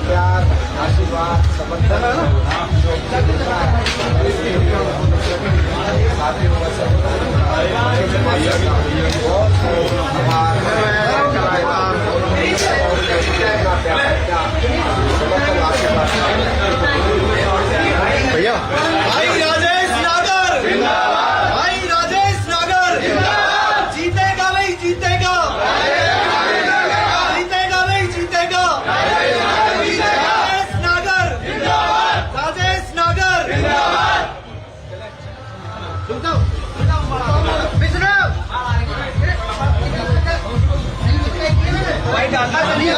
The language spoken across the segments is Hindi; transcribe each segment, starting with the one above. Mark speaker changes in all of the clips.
Speaker 1: प्यार आशीर्वाद समर्थन भैया
Speaker 2: भाई राजेश नागर भाई राजेश नागर जीतेगा भाई जीतेगा जीतेगा भाई जीतेगा राजेश नागर राजेश नागर भाई डालना चलिए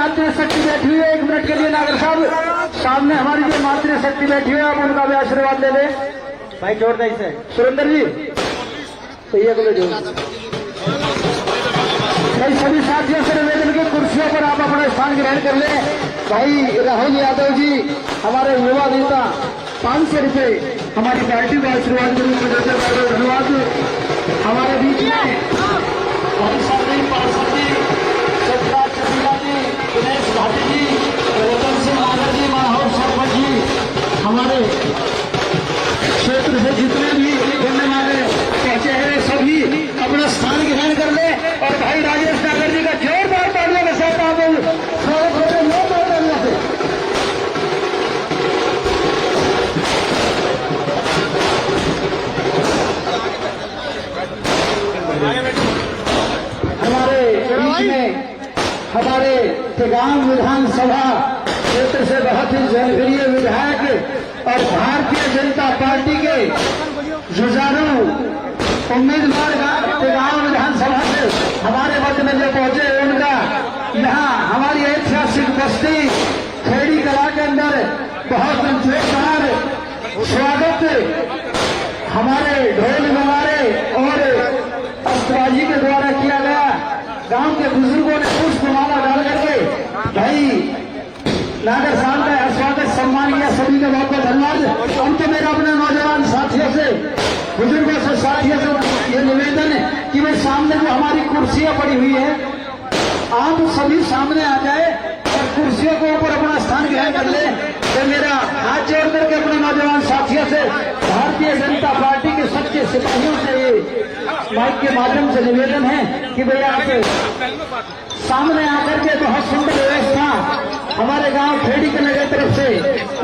Speaker 3: मातृशक्ति बैठी हुई है, 1 मिनट के लिए नागर साहब सामने हमारी जो मातृशक्ति बैठी हुई है, आप उनका भी आशीर्वाद ले लें।
Speaker 1: भाई जोड़ दे इसे।
Speaker 3: सुरेंद्र जी तो ये अगले जो भाई सभी साथियों से निवेदन की कुर्सियों पर आप अपना स्थान ग्रहण कर लें। भाई राहुल यादव जी हमारे युवा नेता 500 रुपए हमारी पार्टी को आशीर्वाद के रूप में देते हैं। धन्यवाद। हमारे बीच में भाई साथी पार्षद जी सतराज चटिया जी, दिनेश भाटी जी, रतन सिंह नागर जी, माहौल सरपंच जी, हमारे क्षेत्र से जितने भी घूमने वाले पहुंचे हैं सभी अपना स्थान ग्रहण कर ले। और भाई राजेश नागर जी का जोरदार तालियों के साथ आप स्वागत करते हैं। जोरदार तालियों से हमारे बीच में हमारे तिगाम विधानसभा क्षेत्र से बहुत ही जनप्रिय विधायक और भारतीय जनता पार्टी के जुझारू उम्मीदवार तिगाम विधानसभा से हमारे मध्य में जो पहुंचे उनका यहाँ हमारी ऐतिहासिक बस्ती खेड़ी कला के अंदर बहुत जोरदार स्वागत हमारे ढोल नगारे और अस्त्रबाजी के द्वारा किया गया। गांव के बुजुर्गों ने पुष्पमाला डाल करके भाई नागर साहब का स्वागत सम्मान किया। सभी का बहुत बहुत धन्यवाद। हम तो मेरा अपने नौजवान साथियों से बुजुर्गों से साथियों से ये निवेदन है कि भाई सामने जो हमारी कुर्सियां पड़ी हुई है आप सभी सामने आ जाए और कुर्सियों के ऊपर अपना स्थान ग्रहण कर ले। तो मेरा हाथ जोड़ करके अपने नौजवान साथियों से भारतीय जनता पार्टी के सच्चे सिपाहियों से ये माइक के माध्यम से निवेदन है कि भैया आप सामने आकर के बहुत सुंदर व्यवस्था हमारे गांव खेड़ी के नगर तरफ से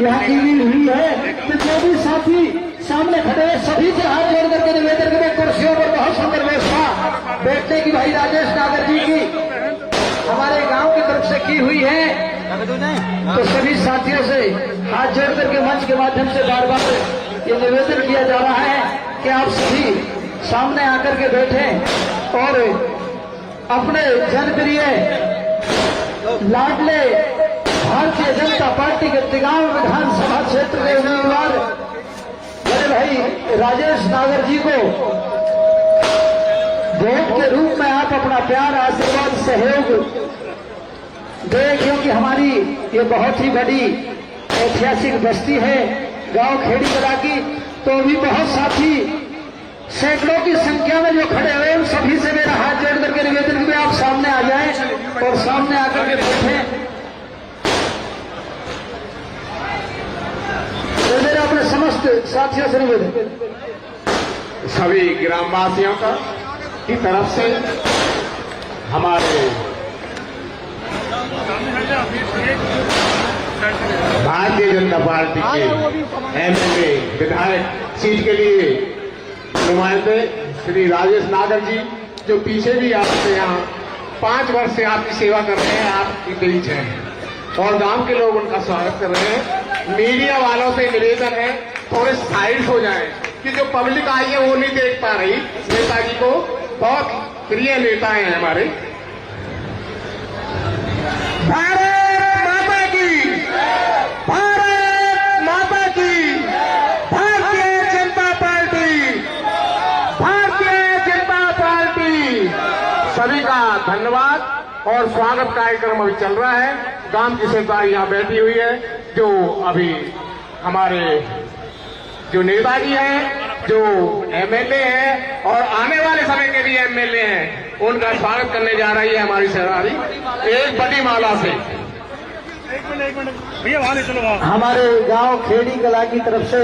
Speaker 3: यहाँ की हुई है। तो जो भी साथी सामने खड़े हैं सभी से हाथ जोड़ करके निवेदन करें। कुर्सियों पर बहुत सुंदर व्यवस्था बैठने की भाई राजेश नागर जी की हमारे गांव की तरफ से की हुई है। तो सभी साथियों से हाथ जोड़ करके मंच के माध्यम से बार बार ये निवेदन किया जा रहा है कि आप सभी सामने आकर के बैठे और अपने जनप्रिय लाडले भारतीय जनता पार्टी के तिगांव विधानसभा क्षेत्र के उम्मीदवार मेरे भाई राजेश नागर जी को वोट के रूप में आप अपना प्यार आशीर्वाद सहयोग दें, क्योंकि हमारी ये बहुत ही बड़ी ऐतिहासिक बस्ती है गांव खेड़ी कला की। तो भी बहुत साथी सैकड़ों की संख्या में जो खड़े हुए उन सभी से मेरा हाथ जोड़ करके निवेदन कि आप सामने आ जाएं और सामने आकर के बैठें। तो मेरा अपने समस्त साथियों से निवेदन
Speaker 4: सभी ग्रामवासियों का की तरफ से हमारे भारतीय जनता पार्टी के एमएलए विधायक सीट के लिए नुमाइंदे श्री राजेश नागर जी जो पीछे भी आपसे यहाँ 5 वर्ष से आपकी सेवा कर रहे हैं, आपकी बीच हैं और गांव के लोग उनका स्वागत कर रहे हैं। मीडिया वालों से निवेदन है थोड़े साइड हो जाएं कि जो पब्लिक आई है वो नहीं देख पा रही नेताजी को। बहुत प्रिय नेता हैं हमारे। भारत माता की, भारत माता की, भारतीय जनता पार्टी, भारतीय जनता पार्टी। सभी का धन्यवाद और स्वागत कार्यक्रम अभी चल रहा है। गांव की सरकार यहाँ बैठी हुई है जो अभी हमारे जो नेताजी हैं, जो एमएलए हैं और आने वाले समय के भी एमएलए हैं, उनका स्वागत करने जा रही है हमारी सरकारी एक बड़ी माला से।
Speaker 3: हमारे गांव खेड़ी कला की तरफ से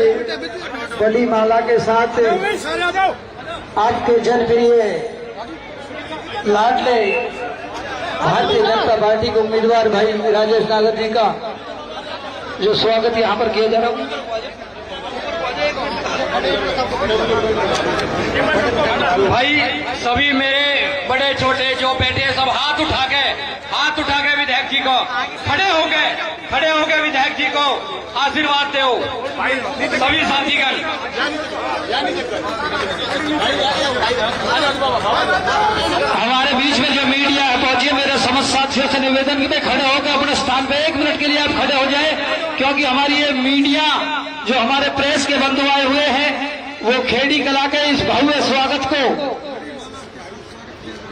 Speaker 3: बड़ी माला के साथ आपके जनप्रिय लाडले भारतीय जनता पार्टी के उम्मीदवार भाई राजेश नागर जी का जो स्वागत यहाँ पर किया जा रहा है।
Speaker 5: भाई सभी मेरे बड़े बड़े छोटे जो बैठे सब हाथ उठा के विधायक जी को खड़े होके विधायक जी को आशीर्वाद दो सभी साथीगण।
Speaker 3: हमारे बीच में जो मीडिया है पहुंचिए, मेरे समस्त साथियों से निवेदन कि खड़े होकर अपने स्थान पे 1 मिनट के लिए आप खड़े हो जाए, क्योंकि हमारी ये मीडिया जो हमारे प्रेस के बंधु आए हुए हैं वो खेड़ी कला के इस भव्य स्वागत को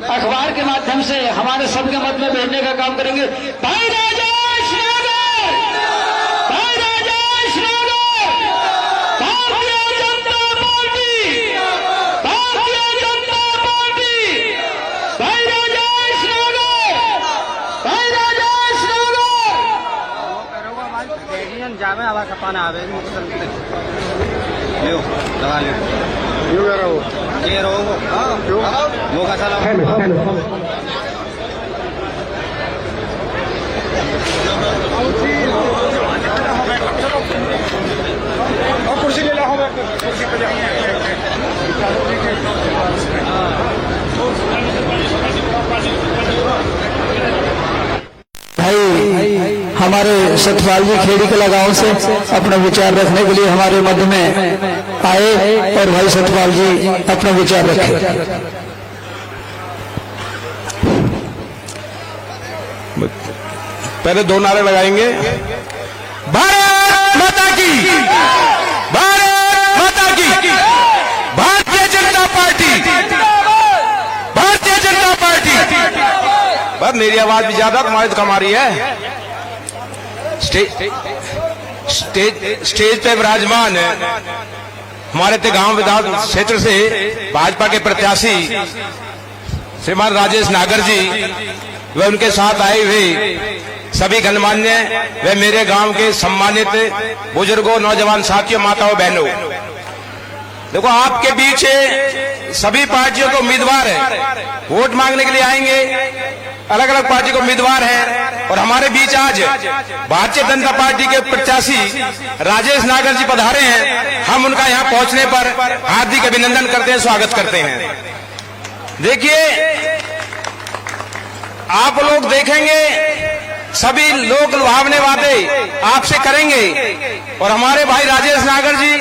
Speaker 3: अखबार के माध्यम से हमारे सबके मत में भेजने का काम करेंगे। भाई राजेश नगर, भाई राजेश नगर, भारतीय जनता पार्टी, भारतीय जनता पार्टी, भाई राजेश नगर, भाई राजेश नगर।
Speaker 1: जावे आवा का पाना आवे लियो लगा लियो ये रहो वो का चला और कुर्सी ले लो कुर्सी पे
Speaker 3: भाई हमारे सतपाल जी खेड़ी कला गांव से अपने विचार रखने के लिए हमारे मध्य में आए और भाई सतपाल जी अपने विचार रखे।
Speaker 4: पहले 2 नारे लगाएंगे। भारत माता की, भारत माता की, भारतीय जनता पार्टी, भारतीय जनता पार्टी। बस मेरी आवाज भी ज्यादा तुम्हारी तो कम आ रही है। स्टेज पे विराजमान हमारे गांव विधान क्षेत्र से भाजपा के प्रत्याशी श्रीमान राजेश नागर जी व उनके साथ आए हुए सभी गणमान्य व मेरे गांव के सम्मानित बुजुर्गों, नौजवान साथियों, माताओं, बहनों, देखो आपके बीच सभी पार्टियों के उम्मीदवार हैं, वोट मांगने के लिए आएंगे, अलग अलग पार्टी के उम्मीदवार हैं और हमारे बीच आज भारतीय जनता पार्टी के प्रत्याशी राजेश नागर जी पधारे हैं। हम उनका यहाँ पहुंचने पर हार्दिक अभिनंदन करते हैं, स्वागत करते हैं। देखिए आप लोग देखेंगे सभी लोग लुभावने बातें आपसे करेंगे और हमारे भाई राजेश नागर जी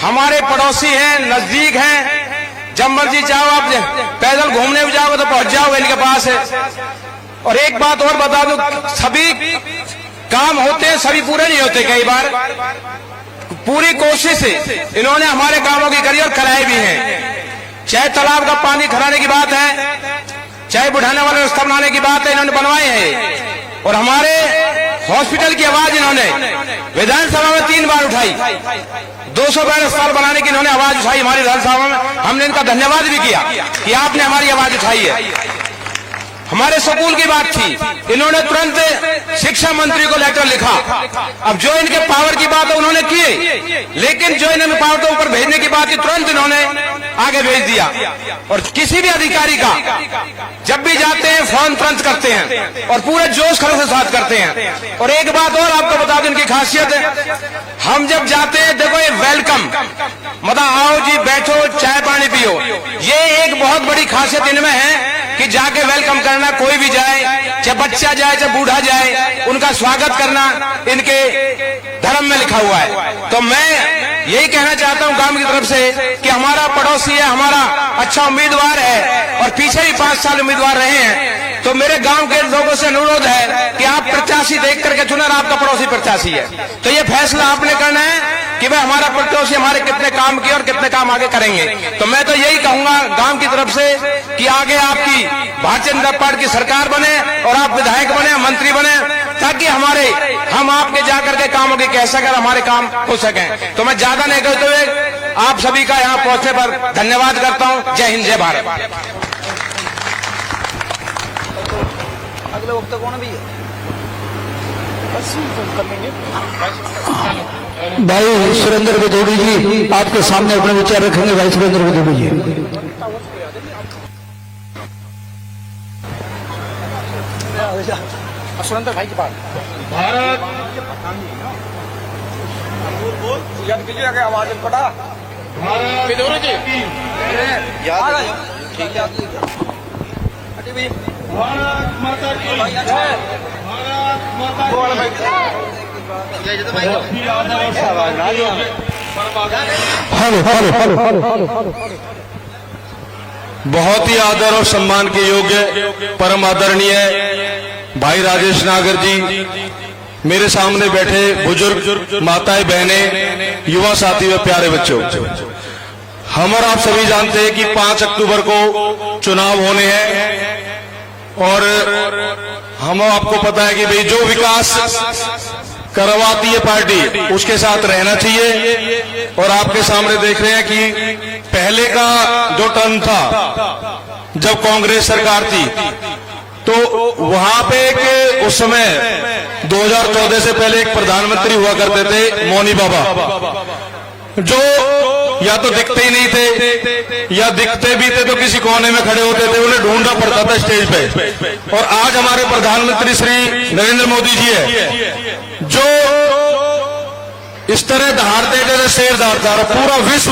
Speaker 4: हमारे पड़ोसी हैं, नजदीक हैं। जब मर्जी चाहो आप पैदल घूमने भी जाओगे तो पहुंच जाओगे इनके पास है। और एक बात और बता दूं, सभी काम होते हैं, सभी पूरे नहीं होते। कई बार पूरी कोशिश इन्होंने हमारे कामों की करी और कराए भी हैं। चाहे तालाब का पानी खराने की बात है, चाहे बुढ़ाने वाले रास्ता बनाने की बात है, इन्होंने बनवाए हैं। और हमारे हॉस्पिटल की आवाज इन्होंने विधानसभा में 3 बार उठाई। 200 बेड अस्पताल बनाने की इन्होंने आवाज उठाई हमारी विधानसभा में। हमने इनका धन्यवाद भी किया कि आपने हमारी आवाज उठाई है। हमारे स्कूल की बात थी, इन्होंने तुरंत शिक्षा मंत्री को लेटर लिखा। अब जो इनके पावर की बात है उन्होंने की, लेकिन जो इन्होंने पावर के ऊपर भेजने की बात थी तुरंत इन्होंने आगे भेज दिया। और किसी भी अधिकारी का जब भी जाते हैं फोन तुरंत करते हैं और पूरे जोश खरोश के साथ करते हैं। और एक बात और आपको बता दूं, इनकी खासियत है, हम जब जाते हैं देखो ये वेलकम, मतलब आओ जी बैठो चाय पानी पियो, ये एक बहुत बड़ी खासियत इनमें है कि जाके वेलकम करना, कोई भी जाए, चाहे बच्चा जाए चाहे बूढ़ा जाए, उनका स्वागत करना इनके धर्म में लिखा हुआ है। तो मैं यही कहना चाहता हूं गांव की तरफ से कि हमारा पड़ोसी है, हमारा अच्छा उम्मीदवार है और पीछे भी 5 साल उम्मीदवार रहे हैं। तो मेरे गांव के लोगों से अनुरोध है कि आप प्रत्याशी देख करके चुने, आपका पड़ोसी प्रत्याशी है तो ये फैसला आपने करना है कि भाई हमारा पड़ोसी हमारे कितने काम किए और कितने काम आगे करेंगे। तो मैं तो यही कहूंगा गांव की तरफ से कि आगे आपकी भारतीय जनता पार्टी की सरकार बने और आप विधायक बने, मंत्री बने, ताकि हम आपके जाकर के कामों की कह सकें, हमारे काम हो सकें। तो मैं ज्यादा नहीं कहते हुए आप सभी का यहाँ पहुंचने पर धन्यवाद करता हूँ। जय हिंद, जय भारत।
Speaker 1: अगले वक्त कौन भी है
Speaker 3: भाई सुरेंद्र गदौड़ी जी आपके सामने अपने विचार रखेंगे। भाई सुरेंद्र गदौड़ी जी।
Speaker 1: सुरेंद्र भाई के पास
Speaker 2: भारत
Speaker 1: याद कीजिए आगे आवाज पड़ा
Speaker 2: भारत
Speaker 1: याद ठीक है।
Speaker 2: भारत माता की भारत माता की
Speaker 1: बहुत ही आदर और सम्मान के योग्य परम आदरणीय भाई राजेश नागर जी, मेरे सामने बैठे बुजुर्ग माताएं बहनें युवा साथी व प्यारे बच्चों, हम और आप सभी जानते हैं कि 5 अक्टूबर को चुनाव होने हैं और हम आपको पता है कि भाई जो विकास करवाती है पार्टी उसके साथ रहना चाहिए। और आपके सामने देख रहे हैं कि पहले का जो टर्म था जब कांग्रेस सरकार थी तो वहां पे एक उस समय 2014 से पहले एक प्रधानमंत्री हुआ करते थे मौनी बाबा, जो या तो दिखते ही नहीं थे या दिखते भी थे तो किसी कोने में खड़े होते थे, उन्हें ढूंढना पड़ता था स्टेज पे। और आज हमारे प्रधानमंत्री श्री नरेंद्र मोदी जी है जो इस तरह दहाड़ते जैसे शेर दहाड़ता है, पूरा विश्व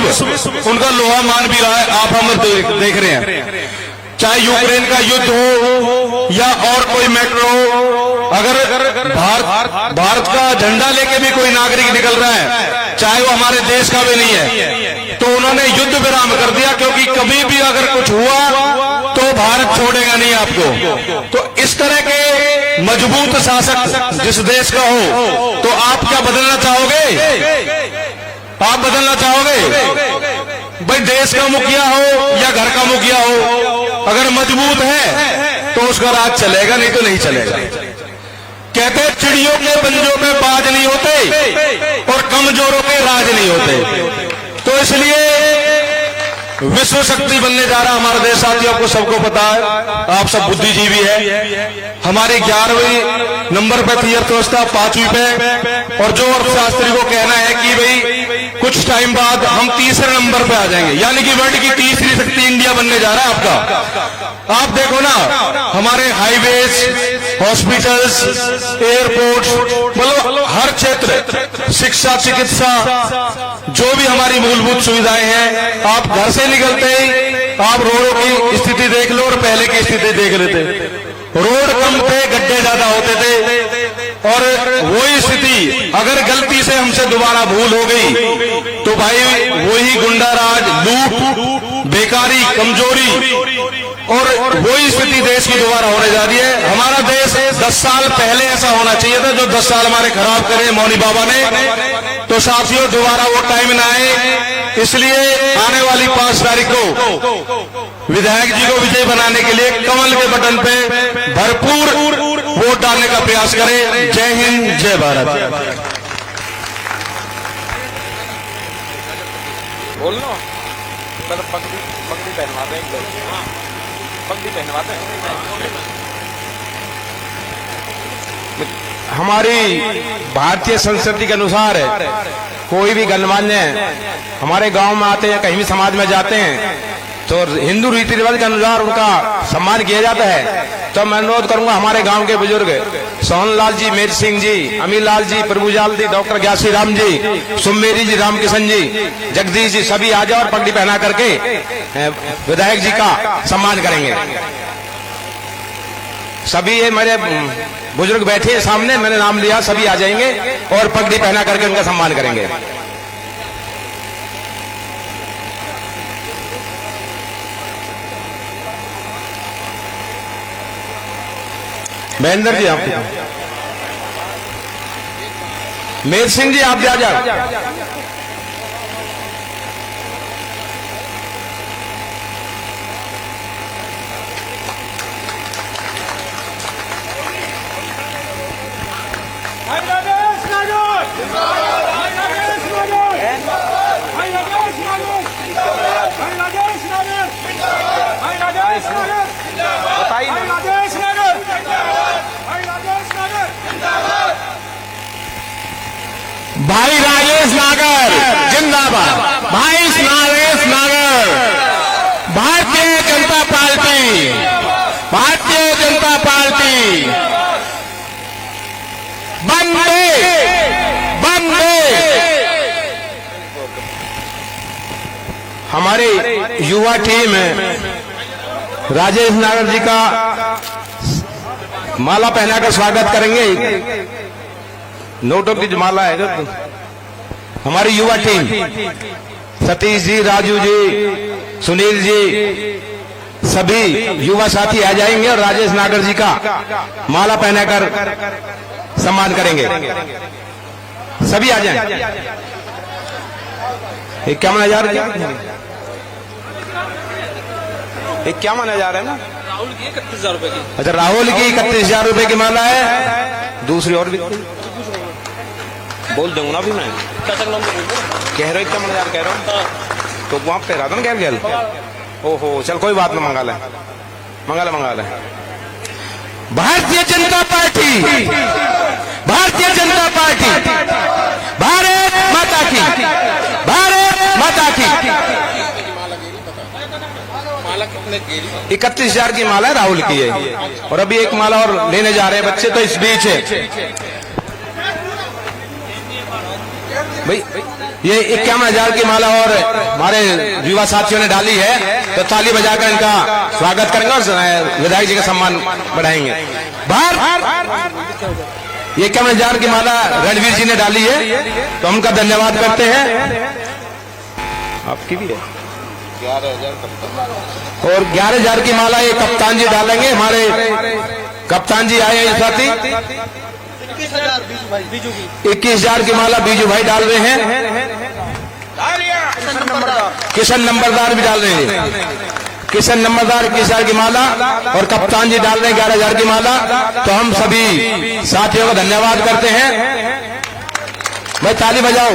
Speaker 1: उनका लोहा मान भी रहा है। आप हम देख रहे हैं, चाहे यूक्रेन का युद्ध हो या और कोई मैटर हो, अगर भारत का झंडा लेके भी कोई नागरिक निकल रहा है, चाहे वो हमारे देश का भी नहीं है, तो उन्होंने युद्ध विराम कर दिया, क्योंकि कभी भी अगर कुछ हुआ तो भारत छोड़ेगा नहीं आपको। तो इस तरह के मजबूत शासक जिस देश का हो, तो आप क्या बदलना चाहोगे? आप बदलना चाहोगे? भाई देश का मुखिया हो या घर का मुखिया हो, अगर मजबूत है तो उसका राज चलेगा, नहीं तो नहीं चलेगा। कहते चिड़ियों के पंजों में बाज नहीं होते और कमजोरों के राज नहीं होते। तो इसलिए विश्व शक्ति बनने जा रहा हमारा देश, साथियों आपको सबको पता है, आप सब बुद्धिजीवी है। हमारी 11वीं नंबर पे थी अर्थव्यवस्था, 5वीं पे, और जो अर्थशास्त्री को कहना है कि भाई कुछ टाइम बाद हम तीसरे नंबर पे आ जाएंगे, यानी कि वर्ल्ड की तीसरी शक्ति इंडिया बनने जा रहा है आपका। आप देखो ना, हमारे हाईवेज, हॉस्पिटल्स, एयरपोर्ट्स, मतलब हर क्षेत्र, शिक्षा, चिकित्सा, जो भी हमारी मूलभूत सुविधाएं हैं, आप घर से निकलते ही आप रोडों की स्थिति देख लो और पहले की स्थिति देख लेते। रोड कम थे, गड्ढे ज्यादा होते थे, और वही स्थिति अगर गलती से हमसे दोबारा भूल हो गई तो भाई वही गुंडाराज, लूट, बेकारी, कमजोरी, और वही स्थिति देश की दोबारा होने जा रही है। हमारा देश 10 साल पहले ऐसा होना चाहिए था, जो 10 साल हमारे खराब करे मौनी बाबा ने। तो साथियों दोबारा वो टाइम ना आए, इसलिए आने वाली 5 तारीख को विधायक जी को विजय बनाने के लिए कमल के बटन पे भरपूर वोट डालने का प्रयास करें। जय हिंद, जय भारत।
Speaker 5: बोलना पगड़ी पहनवा दें, पगड़ी पहनवा दें।
Speaker 4: हमारी भारतीय संस्कृति के अनुसार कोई भी गणमान्य हमारे गांव में आते हैं, कहीं भी समाज में जाते हैं, तो हिंदू रीति रिवाज के अनुसार उनका सम्मान किया जाता है। तो मैं अनुरोध करूंगा हमारे गांव के बुजुर्ग सोहनलाल जी, मेर सिंह जी, अमीर लाल जी, प्रभुजाल जी, डॉक्टर ग्यासी राम जी, सुमेरी जी, रामकिशन जी, जगदीश जी, सभी आ जाओ और पगड़ी पहना करके विधायक जी का सम्मान करेंगे। सभी ये मेरे बुजुर्ग बैठे हैं सामने, मैंने नाम लिया, सभी आ जाएंगे और पगड़ी पहना करके उनका सम्मान करेंगे। महेंद्र जी, आप मेर सिंह जी, आप भी आ जाओ। भाई राजेश नागर जिंदाबाद, भाई राजेश नागर, भारतीय जनता पार्टी, भारतीय जनता पार्टी, बंदे बंदे। हमारी युवा टीम
Speaker 1: राजेश नागर जी का माला पहनाकर स्वागत करेंगे। नोटों की जो माला है, हमारी युवा टीम सतीश जी, राजू जी, सुनील जी, सभी युवा साथी आ जाएंगे और राजेश नागर जी का माला पहनाकर सम्मान करेंगे। सभी आ जाएं। एक क्या माना जा रहा है? एक क्या माना जा रहा है ना?
Speaker 2: राहुल की 31,000 रुपए की।
Speaker 1: अच्छा, राहुल की 31,000 रुपए की माला है। दूसरी और भी बोल दूंगा ना भी मैं।
Speaker 2: चाचा का नाम तो बोल दो।
Speaker 1: कह रहे हो क्या माना जा रहा, कह रहा हूँ तो वहां पे रहा था ना गैल। ओहो, चल कोई बात ना, मंगा ले। भारतीय जनता पार्टी, भारतीय जनता पार्टी, भारत माता की, भारत माता की। 31,000 की माला राहुल की है और अभी एक माला और लेने जा रहे हैं बच्चे, तो इस बीच है भाई ये 51,000 की माला और हमारे युवा साथियों ने डाली है, तो ताली बजाकर इनका स्वागत करेंगे और विधायक जी का सम्मान बढ़ाएंगे। ये 51,000 की माला रणवीर जी ने डाली है, तो हम उनका धन्यवाद करते हैं। आपकी भी है 11,000 और 11,000 की माला ये कप्तान जी डालेंगे। हमारे कप्तान जी आए हैं साथी। 21,000 की माला बीजू भाई डाल रहे हैं। किशन नंबरदार भी डाल रहे हैं। किशन नंबरदार 21,000 की माला और कप्तान जी डाल रहे हैं 11,000 की माला। तो हम सभी साथियों को धन्यवाद करते हैं। भाई ताली बजाओ।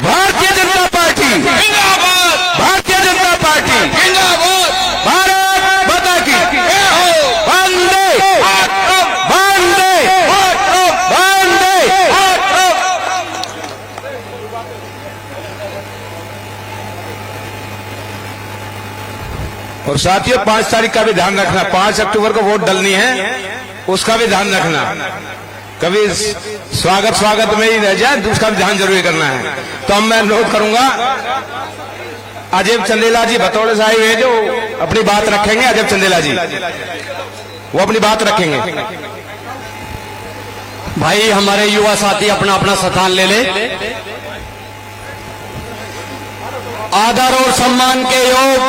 Speaker 1: भारतीय जनता पार्टी जिंदाबाद, भारतीय जनता पार्टी जिंदाबाद, भारत माता की वंदे वंदे वंदे। और साथियों 5 तारीख का भी ध्यान रखना, 5 अक्टूबर को वोट डालनी है, उसका भी ध्यान रखना। कभी स्वागत में ही रह जाए, उसका भी ध्यान जरूर करना है। तो अब मैं नोट करूंगा, अजय चंदेला जी भतौड़े साहिब है जो अपनी बात रखेंगे। अजय चंदेला जी वो अपनी बात रखेंगे।
Speaker 5: भाई हमारे युवा साथी अपना अपना स्थान ले ले। आदर और सम्मान के योग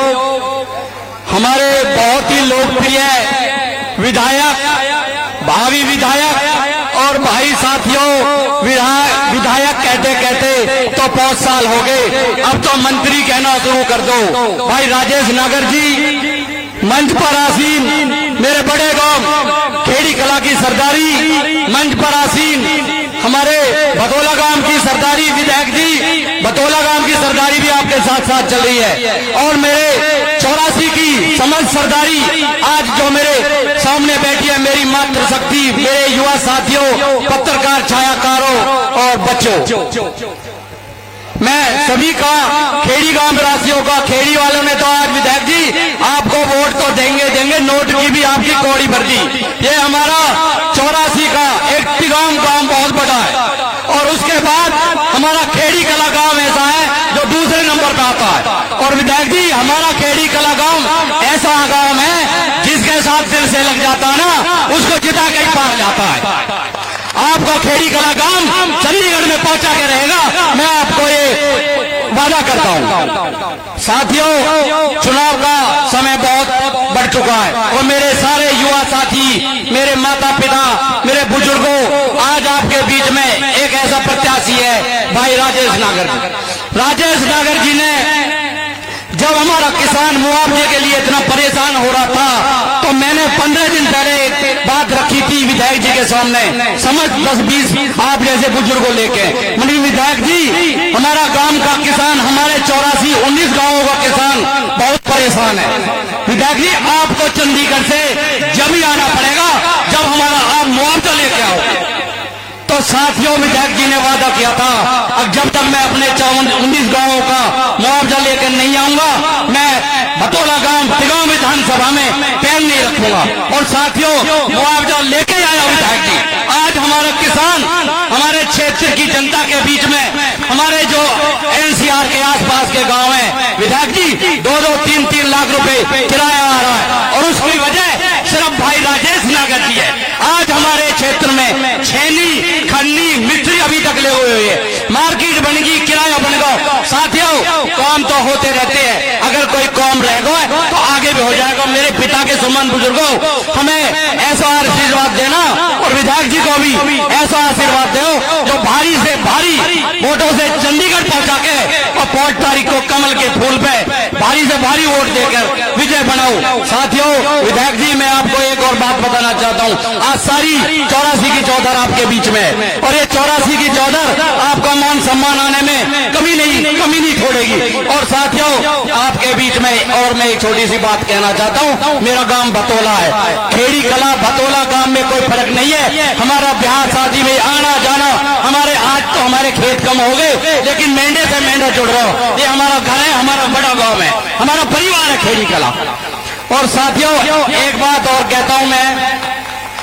Speaker 5: हमारे बहुत ही लोकप्रिय विधायक, भावी विधायक और भाई साथियों विधायक कहते कहते तो 5 साल हो गए, अब तो मंत्री कहना शुरू कर दो। भाई राजेश नागर जी मंच पर आसीन, मेरे बड़े गांव खेड़ी कला की सरदारी मंच पर आसीन, हमारे भतोला गांव की सरदारी विधायक जी, भतोला गांव की सरदारी भी आपके साथ साथ चल रही है। और मेरे 84 की समझ सरदारी आज जो मेरे सामने बैठी है, मेरी मातृशक्ति, मेरे युवा साथियों, पत्रकार, छायाकारों और बच्चों, मैं सभी का, खेड़ी गांव वासियों का, खेड़ी वालों ने तो आज विधायक जी आपको वोट तो देंगे, नोट की भी आपकी कौड़ी भर दी। ये हमारा 84 का एक गांव बहुत बड़ा है और उसके बाद हमारा खेड़ी कला गांव ऐसा है जो दूसरे नंबर पर आता है। और विधायक जी हमारा खेड़ी कला गांव ऐसा गांव है जिसके साथ दिल से लग जाता है ना, उसको जिता के ही पार जाता है। आपका खेड़ी कला गांव चंडीगढ़ में पहुंचा के रहेगा, मैं आपको ये वादा करता हूं। साथियों चुनाव का समय बहुत बढ़ चुका है और मेरे सारे युवा साथी, मेरे माता पिता, मेरे बुजुर्गों, आज आपके बीच में एक ऐसा प्रत्याशी है भाई राजेश नागर जी। राजेश नागर जी ने जब हमारा किसान मुआवजे के लिए इतना परेशान हो रहा था, तो मैंने 15 दिन पहले एक बात रखी थी विधायक जी के सामने, समझ 10-20 आप जैसे बुजुर्गों लेके, मतलब विधायक जी हमारा गांव का किसान, हमारे 84-19 गांवों का किसान बहुत परेशान है। विधायक जी आपको चंडीगढ़ से जब ही आना पड़ेगा जब हमारा आप मुआवजा लेके आओ। तो साथियों विधायक जी ने वादा किया था, अब जब तक मैं अपने 19 गांवों का मुआवजा लेकर नहीं आऊंगा, मैं भतोला गांव तिगांव विधानसभा में पैर नहीं रखूंगा। और साथियों मुआवजा लेके आया विधायक जी। आज हमारा किसान हमारे क्षेत्र की जनता के बीच में, हमारे जो एनसीआर के आसपास के गांव हैं, विधायक जी 2-2, 3-3 लाख लाख रुपए किराया आ रहा है और उसकी वजह सिर्फ भाई राजेश नागर जी है। आज हमारे क्षेत्र में छेनी खन्नी मिस्त्री अभी तक ले हुए है, मार्केट बन गई, किराया बन गया। साथियों, काम तो होते रहते हैं, अगर कोई काम रह गया तो आगे भी हो जाएगा। मेरे पिता के समान बुजुर्गों, हमें ऐसा आशीर्वाद देना और विधायक जी को भी ऐसा आशीर्वाद दो जो भारी से भारी वोटों से चंडीगढ़ पहुंचा के और 5 तारीख को कमल के फूल पे भारी से भारी वोट देकर विजय बनाओ। साथियों, विधायक जी, मैं आपको एक और बात बताना चाहता हूं। आज सारी 84 की चौधर आपके बीच में है और ये 84 की चौधर आपका मान सम्मान आने में कमी नहीं छोड़ेगी। और साथियों, आपके बीच में और मैं एक छोटी सी बात कहना चाहता हूं। मेरा गांव भतोला है, खेड़ी कला भतोला गांव में कोई फर्क नहीं है। हमारा ब्याह शादी में आना जाना, हमारे आज तो हमारे खेत कम हो गए लेकिन मेंढे से मेंढा जुड़ रहा हो। ये हमारा घर है, हमारा बड़ा गांव है, हमारा परिवार है खेड़ी कला। और साथियों, एक बात और कहता हूं मैं,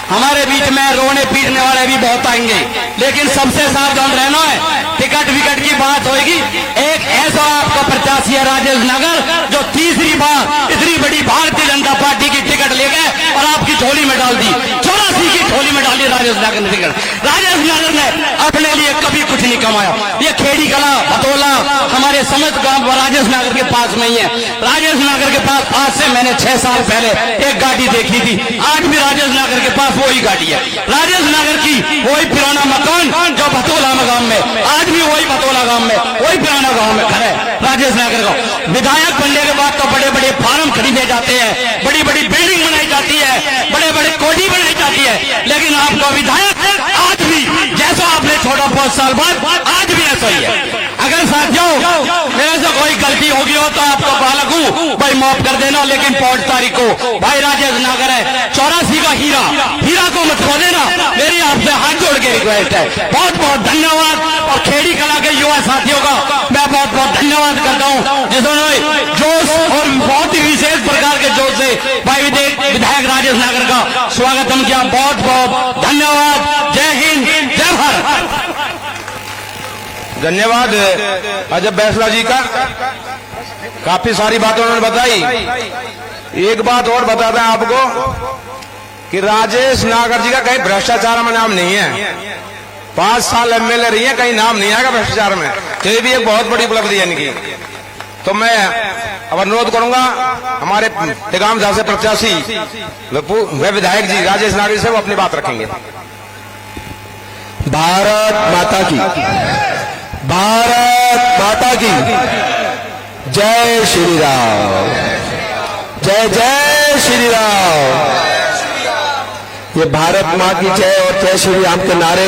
Speaker 5: हमारे बीच में रोने पीटने वाले भी बहुत आएंगे लेकिन सबसे सावधान रहना है। टिकट विकट की बात होगी। एक ऐसा आपका प्रत्याशी है राजेश नागर, जो तीसरी बार इतनी बड़ी भारतीय जनता पार्टी की टिकट ले गए और आपकी झोली में डाल दी। 84 की झोली में डाली राजेश नागर ने टिकट। राजेश नागर ने अपने लिए कभी कुछ नहीं कमाया। ये खेड़ी कला भतोला हमारे समस्त गांव राजेश नागर के पास में ही है। राजेश नागर के पास आज से मैंने 6 साल पहले एक गाड़ी देखी थी, आज भी राजेश नागर के पास वही गाड़ी है। राजेश नागर की वही पुराना मकान जो भतोला गांव में, आज भी वही भतोला गांव में वही पुराना गांव में घर है राजेश नागर का। विधायक बनने के बाद तो बड़े बड़े फार्म खरीदे जाते हैं, बड़ी बड़ी बिल्डिंग बनाई जाती है, बड़े बड़े कोठी बनाई जाती है, लेकिन आपका विधायक आज भी जैसा आपने छोड़ा 5 साल बाद, आज भी ऐसा ही है। अगर साथियों मेरे से कोई गलती होगी हो तो आपको बालक हूं भाई, माफ कर देना। लेकिन 5 तारीख को भाई राजेश नागर है, 84 का हीरा को मत खो देना, मेरी आपसे हाथ जोड़ के रिक्वेस्ट है। बहुत बहुत धन्यवाद। और खेड़ी कला के युवा साथियों का मैं बहुत बहुत धन्यवाद करता हूं जिन्होंने जोश और बहुत ही विशेष प्रकार के जोश से भाई विधायक राजेश नागर का स्वागतम किया। बहुत बहुत धन्यवाद। जय हिंद, जय भारत।
Speaker 1: धन्यवाद अजब बैसला जी का, काफी सारी बातें उन्होंने बताई। एक बात और बताता है आपको कि राजेश नागर जी का कहीं भ्रष्टाचार में नाम नहीं है। 5 साल एमएलए रही है, कहीं नाम नहीं आएगा भ्रष्टाचार में, तो ये भी एक बहुत बड़ी उपलब्धि है इनकी। तो मैं अब अनुरोध करूंगा हमारे टिगाम झांसे प्रत्याशी वे विधायक जी राजेश नागर जी से वो अपनी बात रखेंगे।
Speaker 6: भारत माता की, भारत माता की जय श्री राम, जय जय श्री राम। ये भारत माँ की जय और जय श्री राम के नारे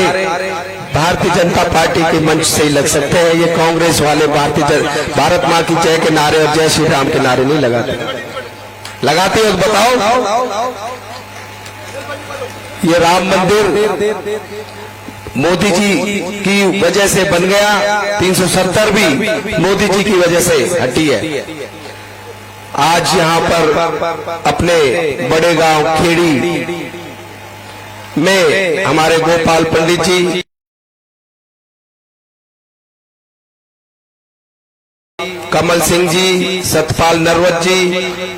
Speaker 6: भारतीय जनता पार्टी के मंच से ही लग सकते हैं। ये कांग्रेस वाले भारत माँ की जय के नारे और जय श्री राम के नारे नहीं लगाते हो तो बताओ। ये राम मंदिर मोदी जी की वजह से बन गया, 370 भी मोदी जी की वजह से हटी है। आज यहाँ पर अपने बड़े गांव खेड़ी में हमारे गोपाल पंडित जी, कमल सिंह जी, सतपाल नरवत जी,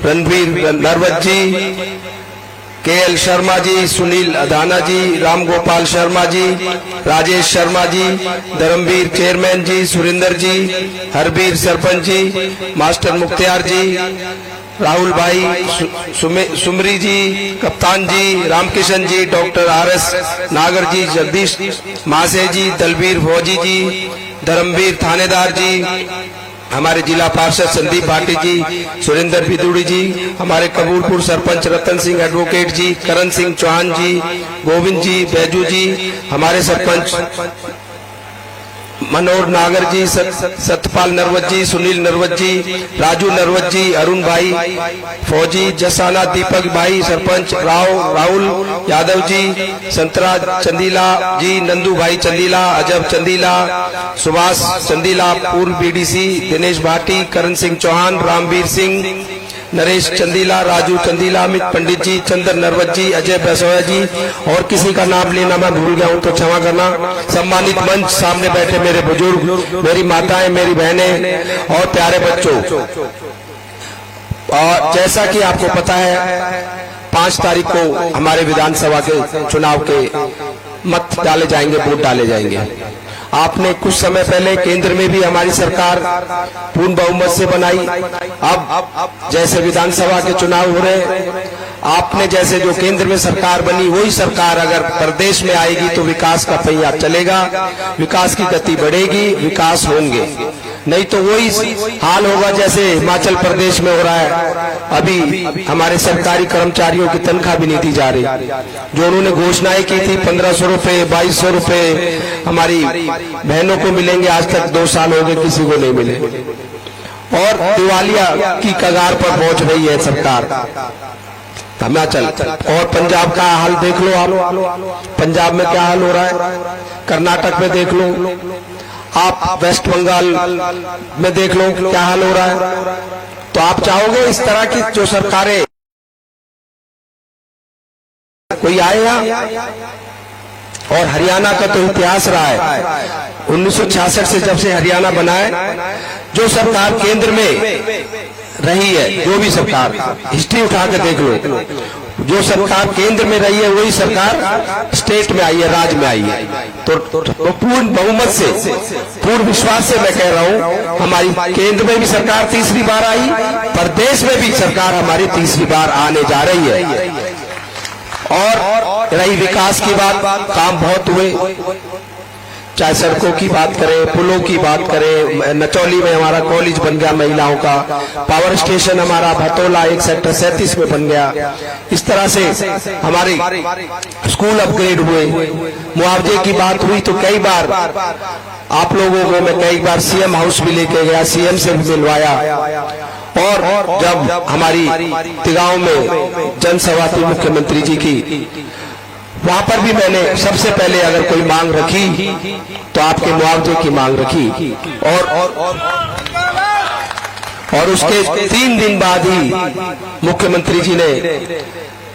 Speaker 6: रणवीर नरवत जी, केएल शर्मा जी, सुनील अधाना जी, राम गोपाल शर्मा जी, राजेश शर्मा जी, धर्मवीर चेयरमैन जी, सुरेंद्र जी, हरबीर सरपंच जी, मास्टर मुख्तियार जी, राहुल भाई, सुमरी जी, कप्तान जी, रामकिशन जी, डॉक्टर RS नागर जी, जगदीश मासे जी, दलबीर फौजी जी, धर्मवीर थानेदार जी, हमारे जिला पार्षद संदीप भाटी जी, सुरेंद्र बिदुड़ी जी, हमारे कबूलपुर सरपंच रतन सिंह एडवोकेट जी, करण सिंह चौहान जी, गोविंद जी, बैजू जी, हमारे सरपंच मनोहर नागर जी, सतपाल नरवत जी, सुनील नरवत जी, राजू नरवत जी, अरुण भाई फौजी, जसाना दीपक भाई, सरपंच राहुल यादव जी, संतरा चंदीला जी, नंदू भाई चंदीला, अजब चंदीला, सुभाष चंदीला, पूर्व BDC, दिनेश भाटी, करण सिंह चौहान, रामवीर सिंह, नरेश चंदीला, राजू चंदीला, अमित पंडित जी, चंदन नरवत जी, अजय बैसोया जी, और किसी का नाम लेना मैं भूल गया हूं तो क्षमा करना। सम्मानित मंच, सामने बैठे मेरे बुजुर्ग, मेरी माताएं, मेरी बहनें और प्यारे बच्चों, और जैसा कि आपको पता है 5 तारीख को हमारे विधानसभा के चुनाव के मत डाले जाएंगे, वोट डाले जाएंगे। आपने कुछ समय पहले केंद्र में भी हमारी सरकार पूर्ण बहुमत से बनाई। अब जैसे विधानसभा के चुनाव हो रहे हैं, आपने जैसे जो केंद्र में सरकार बनी वही सरकार अगर प्रदेश में आएगी तो विकास का पहिया चलेगा, विकास की गति बढ़ेगी, विकास होंगे। नहीं तो वही हाल होगा जैसे हिमाचल प्रदेश में हो रहा है। अभी हमारे सरकारी कर्मचारियों की तनख्वाह भी नहीं दी जा रही। जो उन्होंने घोषणाएं की थी 1500 रुपए 2200 रुपए हमारी बहनों को मिलेंगे, आज तक 2 साल हो गए किसी को नहीं मिले। और दिवालिया की कगार पर पहुंच रही है सरकार हिमाचल। और पंजाब का हाल देख लो आप, पंजाब में क्या हाल हो रहा है, कर्नाटक में देख लो आप, वेस्ट बंगाल में देख लो क्या हाल हो रहा है। तो आप चाहोगे इस तरह की जो सरकारें कोई आए यहाँ? और हरियाणा का तो इतिहास रहा है 1966 से, जब से हरियाणा बना है, जो सरकार केंद्र में रही है, जो भी सरकार हिस्ट्री उठा के देख लो, जो सरकार केंद्र में रही है वही सरकार स्टेट में आई है, राज्य में आई है। तो पूर्ण बहुमत से, पूर्ण विश्वास से मैं कह रहा हूं, हमारी केंद्र में भी सरकार तीसरी बार आई, प्रदेश में भी सरकार हमारी तीसरी बार आने जा रही है। और रही विकास की बात, काम बहुत हुए, चाहे सड़कों की बात करें, पुलों की बात करें, नचौली में हमारा कॉलेज बन गया महिलाओं का, पावर स्टेशन हमारा भतोला 1 सेक्टर 37 में बन गया। इस तरह से हमारे स्कूल अपग्रेड हुए। मुआवजे की बात हुई तो कई बार आप लोगों को मैं कई बार सीएम हाउस भी लेके गया, सीएम से भी मिलवाया। और जब हमारी तिगांव में जनसभा थी मुख्यमंत्री जी की, वहां पर भी मैंने सबसे पहले अगर कोई मांग रखी तो आपके मुआवजे की मांग रखी। और उसके 3 दिन बाद ही मुख्यमंत्री जी ने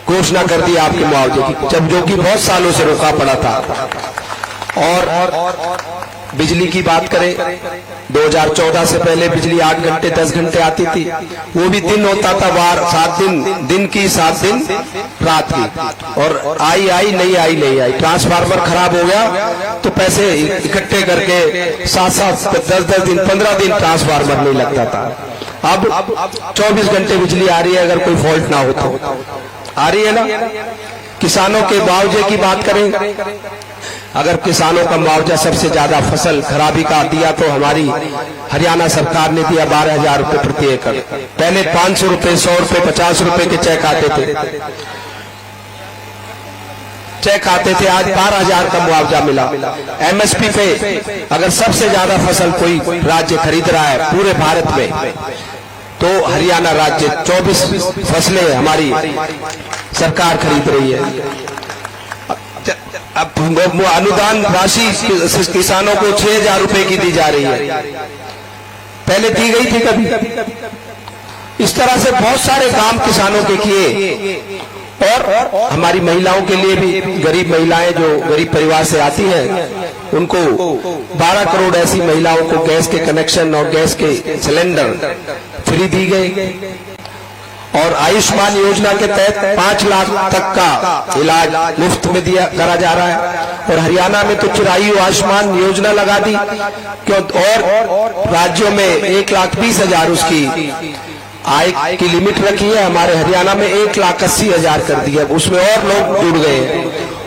Speaker 6: घोषणा कर दी आपके मुआवजे की, जब जो कि बहुत सालों से रोका पड़ा था। और बिजली की बात करें, 2014 से पहले बिजली 8 घंटे 10 घंटे आती थी, वो भी दिन होता था बाहर, 7 दिन दिन की 7 दिन रात की। और आई नहीं आई। ट्रांसफार्मर खराब हो गया तो पैसे इकट्ठे करके 7 10 दिन 15 दिन ट्रांसफार्मर नहीं लगता था। अब 24 घंटे बिजली आ रही है, अगर कोई फॉल्ट ना हो तो आ रही है ना। किसानों के मुआवजे की बात करें, अगर किसानों का मुआवजा सबसे ज्यादा फसल खराबी का दिया तो हमारी हरियाणा सरकार ने दिया 12,000 रुपए प्रति एकड़। पहले 500 रुपए 100 रुपए 50 रुपए के चेक आते थे, आज 12,000 का मुआवजा मिला। एमएसपी पे अगर सबसे ज्यादा फसल कोई राज्य खरीद रहा है पूरे भारत में तो हरियाणा राज्य 24 फसलें हमारी सरकार खरीद रही है। अब अनुदान राशि किसानों को 6,000 रुपए की दी जा रही है, पहले दी गई थी कभी। इस तरह से बहुत सारे काम किसानों के किए। और हमारी महिलाओं के लिए भी, गरीब महिलाएं जो गरीब परिवार से आती हैं, उनको 12 करोड़ ऐसी महिलाओं को गैस के कनेक्शन और गैस के सिलेंडर फ्री दी गई। और आयुष्मान योजना के तहत 5 लाख तक का इलाज मुफ्त में करा जा रहा है। और हरियाणा में तो चिरायु आयुष्मान योजना लगा दी, क्यों? और राज्यों में 1,20,000 उसकी आय की लिमिट रखी है, हमारे हरियाणा में 1,80,000 कर दिया, उसमें और लोग जुड़ गए हैं।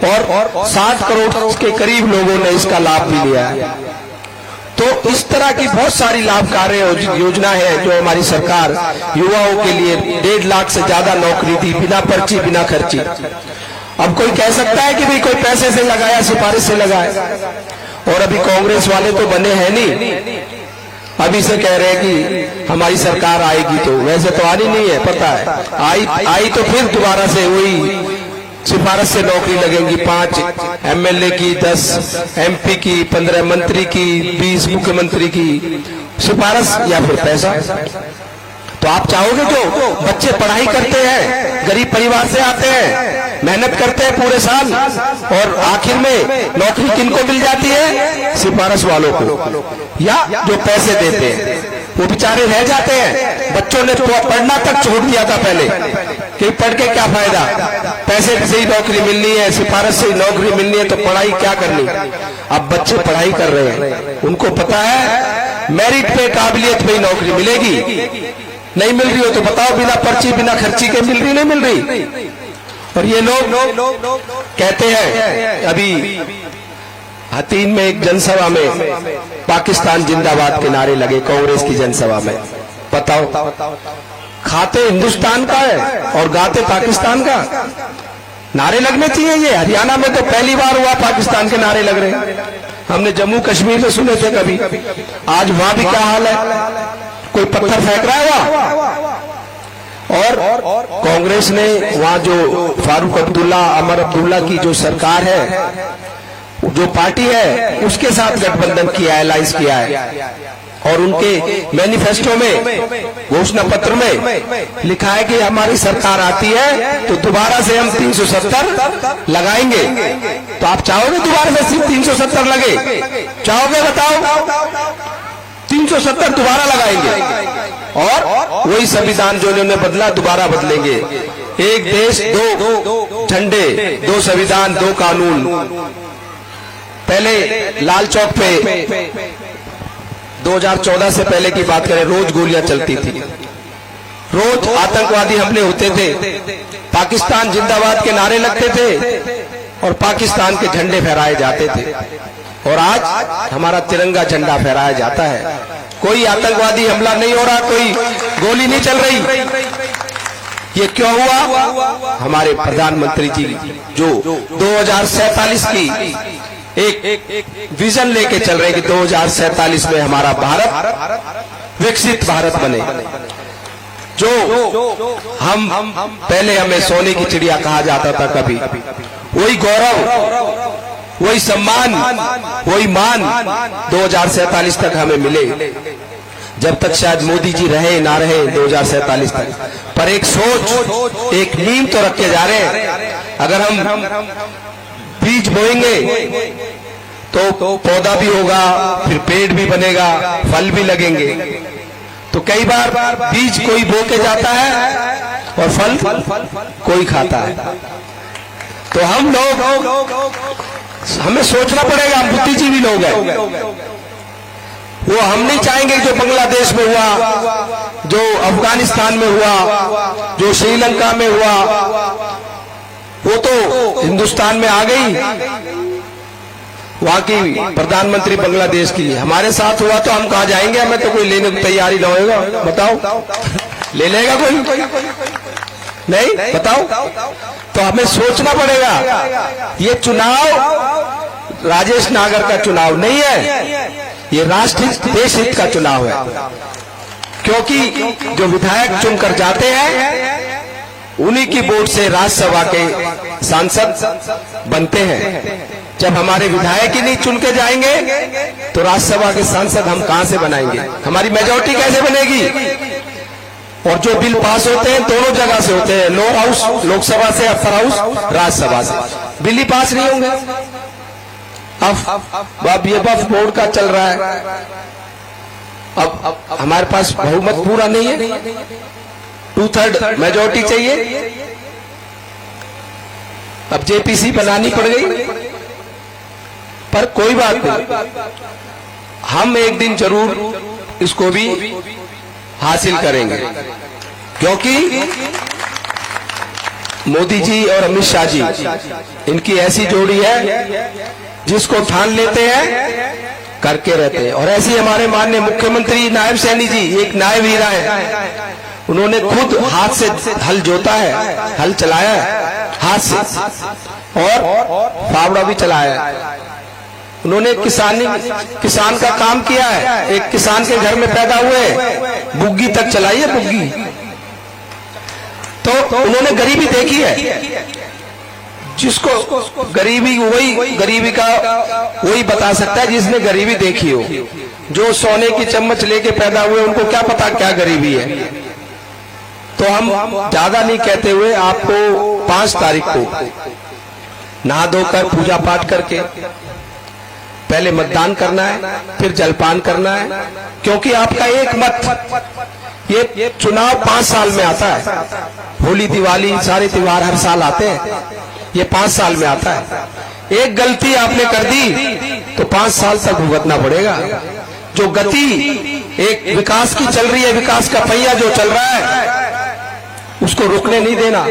Speaker 6: और 60 करोड़ के करीब लोगों ने इसका लाभ भी लिया है। तो इस तरह की बहुत सारी लाभकारी योजना है जो हमारी सरकार युवाओं के लिए 1.5 लाख से ज्यादा नौकरी दी, बिना पर्ची बिना खर्ची। अब कोई कह सकता है कि भाई कोई पैसे से लगाया, सिफारिश से लगाया। और अभी कांग्रेस वाले तो बने हैं नहीं, अभी से कह रहे हैं कि हमारी सरकार आएगी, तो वैसे तो आनी नहीं है, पता है। आई तो फिर दोबारा से वही सिफारिश से नौकरी लगेंगी, 5 एमएलए की, 10 एमपी की, 15 मंत्री की, 20 मुख्यमंत्री की सिफारिश या फिर पैसा। तो आप चाहोगे जो बच्चे पढ़ाई करते हैं, गरीब परिवार से आते हैं, मेहनत करते हैं पूरे साल, और आखिर में नौकरी किनको मिल जाती है? सिफारिश वालों को, या जो पैसे देते हैं। वो बेचारे रह जाते हैं। बच्चों ने पढ़ना तक छोड़ दिया था पहले कि पढ़ के क्या फायदा, पैसे से ही नौकरी मिलनी है, सिफारिश से ही नौकरी मिलनी है, तो पढ़ाई क्या करनी। अब बच्चे पढ़ाई कर रहे हैं, उनको पता है मेरिट पे, काबिलियत पे ही नौकरी मिलेगी। नहीं मिल रही हो तो बताओ, बिना पर्ची बिना खर्ची के मिल रही नहीं मिल रही। और ये लोग कहते हैं, अभी हतीन में एक जनसभा में पाकिस्तान जिंदाबाद के नारे लगे, कांग्रेस की जनसभा में। बताओ, खाते हिंदुस्तान का है और गाते पाकिस्तान का। नारे लगने चाहिए ये। हरियाणा में तो पहली बार हुआ पाकिस्तान के नारे लग रहे हैं। हमने जम्मू कश्मीर में सुने थे कभी, आज वहां भी क्या हाल है, कोई पत्थर फेंक रहा है वहां। और कांग्रेस ने वहां जो फारूक अब्दुल्ला, अमर अब्दुल्ला की जो सरकार है, जो पार्टी है, उसके साथ गठबंधन किया है, अलायंस किया है। और उनके मैनिफेस्टो में, घोषणा पत्र में लिखा है कि हमारी सरकार आती है तो दोबारा से हम 370 लगाएंगे। तो आप चाहोगे दोबारा से सिर्फ 370 लगे? चाहोगे? बताओ। 370 दोबारा लगाएंगे और वही संविधान जो इन्होंने बदला दोबारा बदलेंगे। एक देश दो झंडे, दो संविधान, दो कानून। पहले लाल चौक पे 2014 से पहले की बात करें, रोज गोलियां चलती थी, रोज आतंकवादी हमले होते थे, पाकिस्तान जिंदाबाद के नारे लगते थे और पाकिस्तान के झंडे फहराए जाते थे। और आज हमारा तिरंगा झंडा फहराया जाता है। कोई आतंकवादी हमला नहीं हो रहा, कोई गोली नहीं चल रही। ये क्यों हुआ? हमारे प्रधानमंत्री जी जो 2047 की एक विजन लेके चल रहे कि 2047 में हमारा भारत विकसित भारत बने। जो हम पहले हमें सोने की चिड़िया कहा जाता था, कभी वही गौरव, वही सम्मान, वही मान 2047 तक हमें मिले। जब तक शायद मोदी जी रहे ना रहे 2047 तक, पर एक सोच, एक नींव तो रख के जा रहे हैं। अगर हम बीज बोएंगे तो पौधा भी होगा, फिर पेड़ भी बनेगा, फल भी लगेंगे। तो कई बार बीज कोई बो के जाता है और फल कोई खाता है। तो हम लोग, हमें सोचना पड़ेगा, हम बुद्धिजीवी लोग हैं। वो हम नहीं चाहेंगे जो बांग्लादेश में हुआ, जो अफगानिस्तान में हुआ, जो श्रीलंका में हुआ, वो तो हिंदुस्तान में आ गई। वहां की प्रधानमंत्री बांग्लादेश की हमारे साथ हुआ तो हम कहाँ जाएंगे? हमें तो कोई लेने की तैयारी ना होगा। बताओ, ले लेगा कोई? नहीं, बताओ। तो हमें सोचना पड़ेगा। ये चुनाव राजेश नागर का चुनाव नहीं है, ये राष्ट्र देश हित का चुनाव है। क्योंकि जो विधायक चुनकर जाते हैं उन्हीं की वोट से राज्यसभा के सांसद बनते हैं। जब हमारे विधायक ही नहीं चुन के जाएंगे तो राज्यसभा के सांसद हम कहां से बनाएंगे? हमारी मेजॉरिटी कैसे बनेगी? और जो बिल पास होते हैं दोनों जगह से होते हैं, लोअर हाउस लोकसभा से, अपर हाउस राज्यसभा से, बिल ही पास नहीं होंगे। अब ये वक्फ बोर्ड का चल रहा है। अब हमारे पास बहुमत पूरा नहीं है, 2/3 मेजॉरिटी चाहिए। अब जेपीसी बनानी पड़ गई, पर कोई बात नहीं, हम एक दिन जरूर इसको भी हासिल करेंगे। क्योंकि मोदी जी और अमित शाह जी, इनकी ऐसी जोड़ी है जिसको ठान लेते हैं करके रहते हैं। और ऐसे हमारे माननीय मुख्यमंत्री नायब सैनी जी एक नायब हीरा है। उन्होंने खुद हाथ से हल जोता है, हल चलाया है हाथ से, और फावड़ा भी चलाया है। उन्होंने किसान का काम किया है। एक किसान के घर में पैदा हुए, बुग्गी तक चलाई है, बुग्गी। तो उन्होंने गरीबी देखी है। जिसको गरीबी, वही गरीबी का वही बता सकता है जिसने गरीबी देखी हो। जो सोने की चम्मच लेके पैदा हुए उनको क्या पता क्या गरीबी है। तो हम ज्यादा नहीं कहते हुए आपको 5 तारीख को नहा धोकर पूजा पाठ करके पहले मतदान करना है, फिर जलपान करना है, क्योंकि आपका एक मत, ये चुनाव 5 साल में आता है। होली दिवाली सारे त्योहार हर साल आते हैं, ये 5 साल में आता है। एक गलती आपने कर दी तो 5 साल तक भुगतना पड़ेगा। जो गति एक विकास की चल रही है, विकास का पहिया जो चल रहा है, उसको रुकने नहीं देना,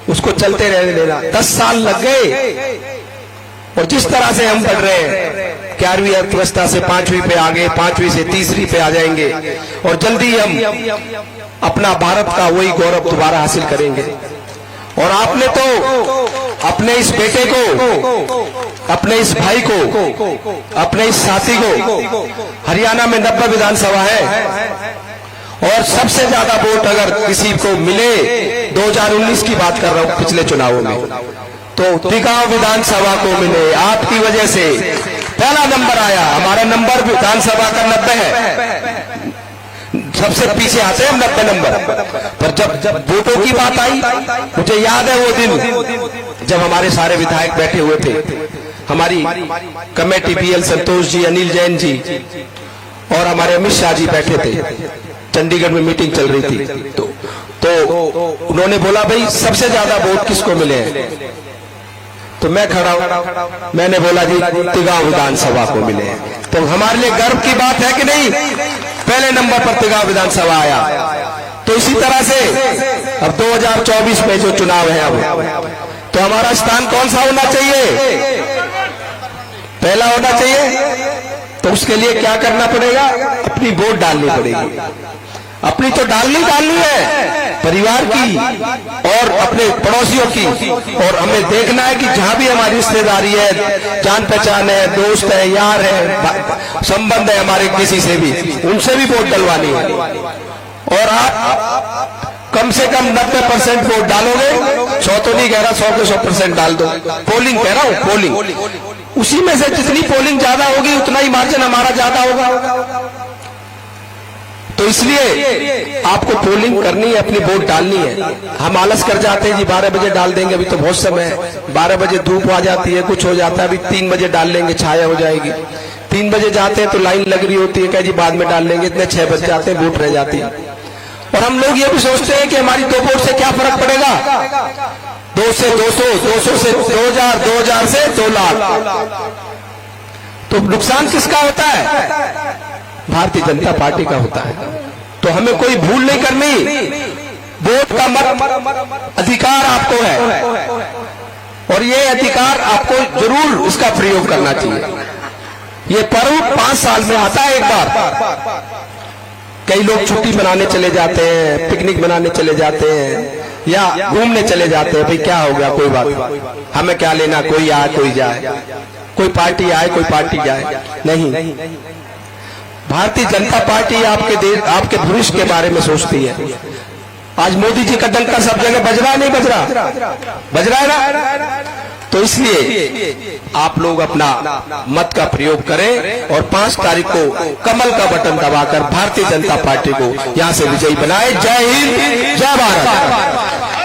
Speaker 6: उसको चलते रहने देना। 10 साल लग गए और जिस तरह से हम बढ़ रहे हैं, 11वीं अर्थव्यवस्था से 5वीं पे आ गए, 5वीं से 3री पे आ जाएंगे और जल्दी हम अपना भारत का वही गौरव दोबारा हासिल करेंगे। और आपने तो अपने इस बेटे को, अपने इस भाई को, अपने इस साथी को, हरियाणा में 90 विधानसभा है और सबसे ज्यादा वोट अगर किसी को मिले, 2019 की बात कर रहा हूं, पिछले चुनावों में, तो तिगांव विधानसभा को मिले। आपकी वजह से पहला नंबर आया। हमारा नंबर विधानसभा का 90 है, सबसे पीछे आते हैं हम 90 नंबर पर। जब वोटों की बात आई, मुझे याद है वो दिन जब हमारे सारे विधायक बैठे हुए थे, हमारी कमेटी PL संतोष जी, अनिल जैन जी और हमारे अमित शाह जी बैठे थे, चंडीगढ़ में मीटिंग चल रही थी। तो उन्होंने बोला भाई सबसे ज्यादा वोट किसको मिले हैं, तो मैं खड़ा हूं, मैंने बोला जी तिगांव विधानसभा को मिले हैं। तो हमारे लिए गर्व की बात है कि नहीं, पहले नंबर पर तिगांव विधानसभा आया। तो इसी तरह से अब 2024 में जो चुनाव है अब, तो हमारा स्थान कौन सा होना चाहिए, पहला होना चाहिए। तो उसके लिए क्या करना पड़ेगा, अपनी वोट डालनी पड़ेगी। अपनी तो डालनी है, परिवार की और अपने पड़ोसियों की। और हमें देखना है कि जहां भी हमारी रिश्तेदारी है, जान पहचान है, दोस्त है, यार है, संबंध है हमारे किसी से भी, उनसे भी वोट डलवानी है। और आप कम से कम 90% वोट डालोगे, 100 तो नहीं कह रहा, 100 के 100% डाल दो। पोलिंग कह रहा हूं, पोलिंग। उसी में से जितनी पोलिंग ज्यादा होगी उतना ही मार्जिन हमारा ज्यादा होगा। तो इसलिए आपको पोलिंग करनी है, अपनी वोट डालनी है। हम आलस कर जाते हैं जी 12 बजे डाल देंगे, अभी तो बहुत समय है। 12 बजे धूप आ जाती है, कुछ हो जाता है, अभी 3 बजे डाल लेंगे, छाया हो जाएगी। 3 बजे जाते हैं तो लाइन लग रही होती है, कह जी बाद में डाल लेंगे, इतने 6 बज जाते हैं, वोट रह जाती है। और हम लोग ये भी सोचते हैं कि हमारी 2 वोट से क्या फर्क पड़ेगा, 2 से 200, 200 से 2000, 2000 से 2 लाख। तो नुकसान किसका होता है, भारतीय जनता पार्टी का होता है। तो हमें कोई भूल नहीं करनी, वोट का मत अधिकार आपको है और ये अधिकार आपको जरूर इसका प्रयोग करना चाहिए। ये पर्व 5 साल में आता है एक बार। कई लोग छुट्टी मनाने चले जाते हैं, पिकनिक मनाने चले जाते हैं या घूमने चले जाते हैं, भाई क्या हो गया, कोई बात, हमें क्या लेना, कोई आए कोई जाए, कोई पार्टी आए कोई पार्टी जाए। नहीं, भारतीय जनता पार्टी आपके देश, आपके भविष्य के बारे में सोचती है। आज मोदी जी का डंका सब जगह बज रहा है, नहीं बज रहा, बज रहा है ना। तो इसलिए आप लोग अपना मत का प्रयोग करें और 5 तारीख को कमल का बटन दबाकर भारतीय जनता पार्टी को यहां से विजयी बनाए। जय हिंद, जय भारत।